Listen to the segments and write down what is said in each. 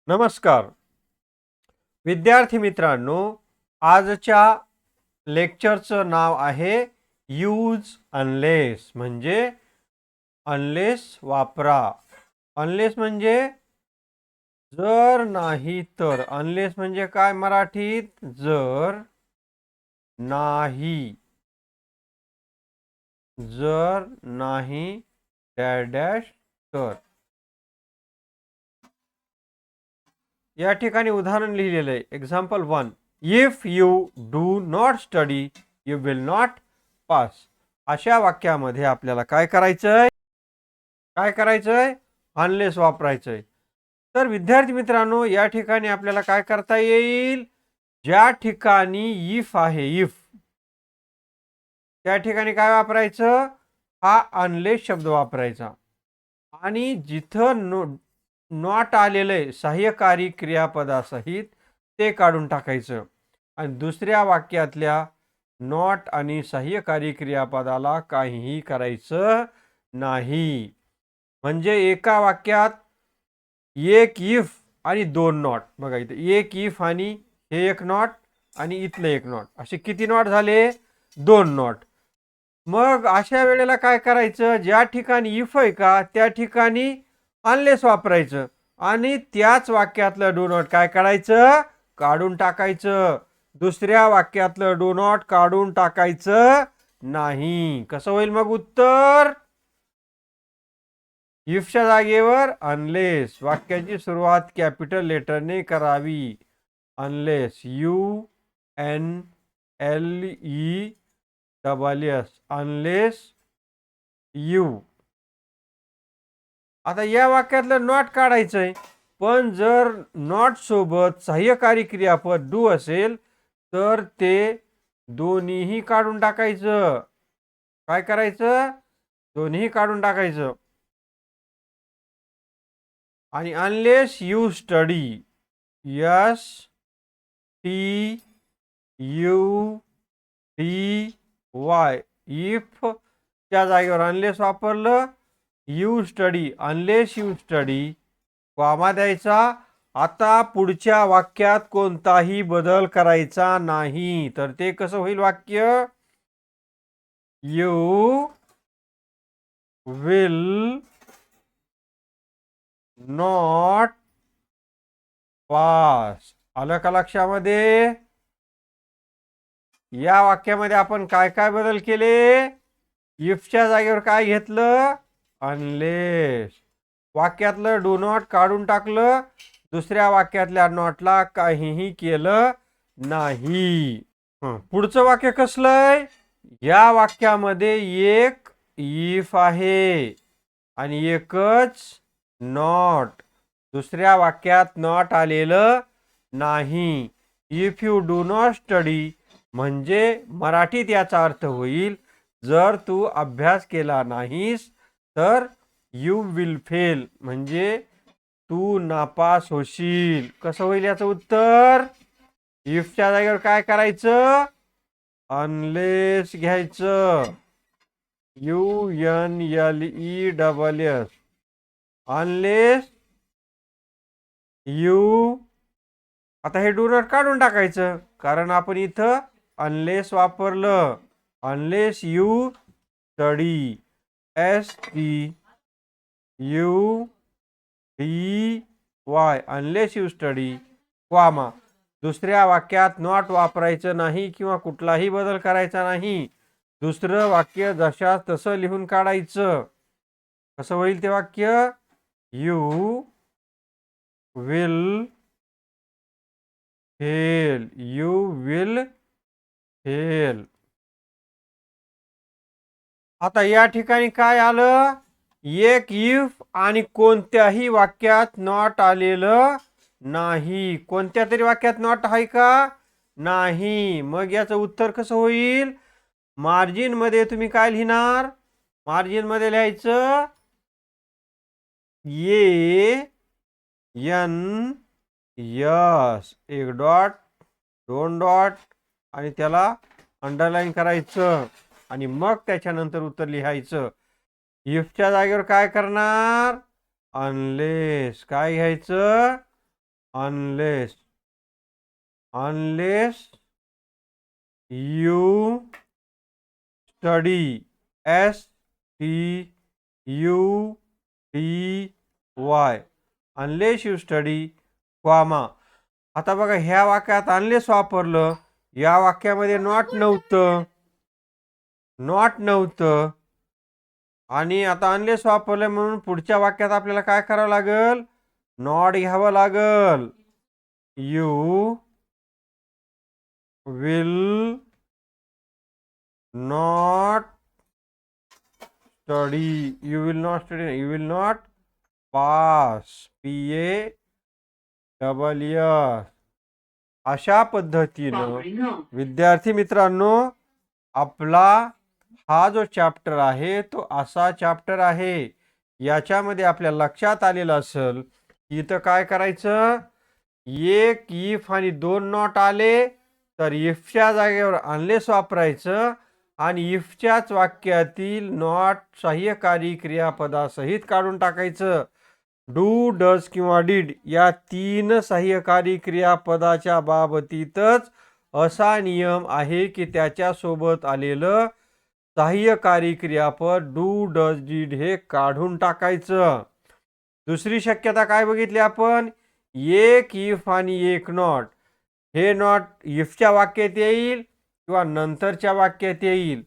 नमस्कार विद्यार्थी मित्रांनो, आजच्या लेक्चरचं नाव आहे यूज अनलेस म्हणजे अनलेस वापरा. अनलेस म्हणजे जर नाही तर. अनलेस म्हणजे काय मराठीत? जर नाही, जर नाही डॅश डॅश तर. या ठिकाणी उदाहरण लिहिलेलं आहे. Example 1, if you do not study you will not pass. अशा वाक्यामध्ये आपल्याला काय करायचंय? अनलेस वापरायचंय. तर विद्यार्थी मित्रांनो, या ठिकाणी आपल्याला काय करता येईल? ज्या ठिकाणी इफ आहे, इफ, त्या ठिकाणी काय वापरायचं? हा अनलेस शब्द वापरायचा. आणि जिथं नॉट आलेलं आहे सहाय्यकारी क्रियापदासहित, ते काढून टाकायचं. आणि दुसऱ्या वाक्यातल्या नॉट आणि सहाय्यकारी क्रियापदाला काहीही करायचं नाही. म्हणजे एका वाक्यात एक इफ आणि दोन नॉट. बघा इथे एक इफ आणि हे एक नॉट आणि इथलं एक नॉट, असे किती नॉट झाले? दोन नॉट. मग अशा वेळेला काय करायचं? ज्या ठिकाणी इफ आहे का त्या ठिकाणी अनलेस वापरायचं आणि त्याच वाक्यातलं डू नॉट काय करायचं? काढून टाकायचं. दुसऱ्या वाक्यातलं डू नॉट काढून टाकायचं नाही. कसं होईल मग उत्तर? इफच्या जागेवर अनलेस. वाक्याची सुरुवात कॅपिटल लेटरने करावी. Unless, UNLESS, unless you. आता या वाक्यातलं नॉट काढायचंय, पण जर नॉट सोबत सहाय्यकारी क्रियापद डू असेल तर ते दोन्हीही काढून टाकायचं. काय करायचं? दोन्ही काढून टाकायचं. आणि unless you study, STUDY, if च्या जागेवर अनलेस वापरलं. You study, unless you study, comma द्यायचा. आता पुढच्या वाक्यात कोणताही बदल करायचा नाही. तर ते कसं होईल वाक्य? You will not pass. आलं का लक्षामध्ये? या वाक्यामध्ये आपण काय काय बदल केले? इफच्या जागेवर काय घेतलं? अनलेस. वाक्यातलं डू नॉट काढून टाकलं. दुसऱ्या वाक्यातल्या नॉटला काहीही केलं नाही. पुढचं वाक्य कसलंय? या वाक्यामध्ये एक इफ आहे आणि एकच नॉट. दुसऱ्या वाक्यात नॉट आलेलं नाही. If you do not study म्हणजे मराठीत याचा अर्थ होईल, जर तू अभ्यास केला नाहीस तर यू विल फेल म्हणजे तू नापास होशील. कसं होईल याचं उत्तर? इफच्या जागेवर काय करायचं? अनलेस घ्यायचं. UNLESS, unless you. आता हे डू नॉट काढून टाकायचं, कारण आपण इथं अनलेस वापरलं. Unless you study, STUDY, unless you study, comma. दुसऱ्या वाक्यात नॉट वापरायचं नाही किंवा कुठलाही बदल करायचा नाही. दुसरं वाक्य जशा तसं लिहून काढायचं. कसं होईल ते वाक्य? You will fail, you will fail. आता या ठिकाणी काय आलं? एक इफ आणि कोणत्याही वाक्यात नॉट आलेलं नाही. कोणत्या तरी वाक्यात नॉट आहे का? नाही. मग याचं उत्तर कसं होईल? मार्जिन मध्ये तुम्ही काय लिहिणार? मार्जिन मध्ये लिहायचं यस, एक डॉट, दोन डॉट आणि त्याला अंडरलाईन करायचं आणि मग त्याच्यानंतर उत्तर लिहायचं. इफच्या जागेवर काय करणार? अनलेस. काय घ्यायचं? Unless you study STUDY unless you study comma. आता बघा ह्या वाक्यात अनलेस वापरलं, या वाक्यामध्ये नॉट नव्हतं आणि आता अनलेस वापरलं म्हणून पुढच्या वाक्यात आपल्याला काय करावं लागल, नॉट घ्यावं लागल. You will not study you will not pass PASS. अशा पद्धतीनं विद्यार्थी मित्रांनो, आपला हा जो चॅप्टर आहे तो असा चॅप्टर आहे. याच्यामध्ये आपल्या लक्षात आलेलं असेल की इथं काय करायचं, एक इफ आणि दोन नॉट आले तर इफच्या जागेवर अनलेस वापरायचं आणि इफच्याच वाक्यातील नॉट सहाय्यकारी क्रियापदासहित काढून टाकायचं. डू, डज किंवा डीड या तीन सहाय्यकारी क्रियापदाच्या बाबतीतच असा नियम आहे की त्याच्यासोबत आलेलं सहाय्यकारी क्रियापद डू, डज, डीड हे काढून टाकायचं. दुसरी शक्यता काय बघितली आपण, एक इफ आणि एक नॉट. हे नॉट इफच्या वाक्यात येईल किंवा नंतरच्या वाक्यात येईल.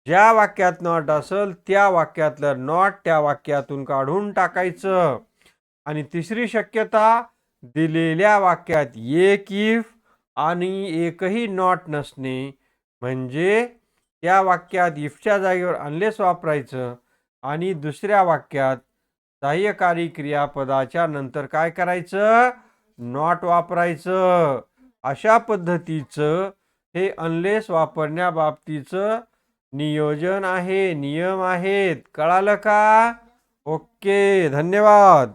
ज्या वाक्यात नॉट असेल त्या वाक्यातलं नॉट त्या वाक्यातून काढून टाकायचं. आणि तिसरी शक्यता, दिलेल्या वाक्यात एक इफ आणि एकही नॉट नसणे, म्हणजे त्या वाक्यात इफच्या जागेवर अनलेस वापरायचं आणि दुसऱ्या वाक्यात सहाय्यकारी क्रियापदाच्या नंतर काय करायचं, नॉट वापरायचं. अशा पद्धतीचं हे अनलेस वापरण्याबाबतीचं नियोजन आहे, नियम आहेत. कळालं का? ओके, धन्यवाद.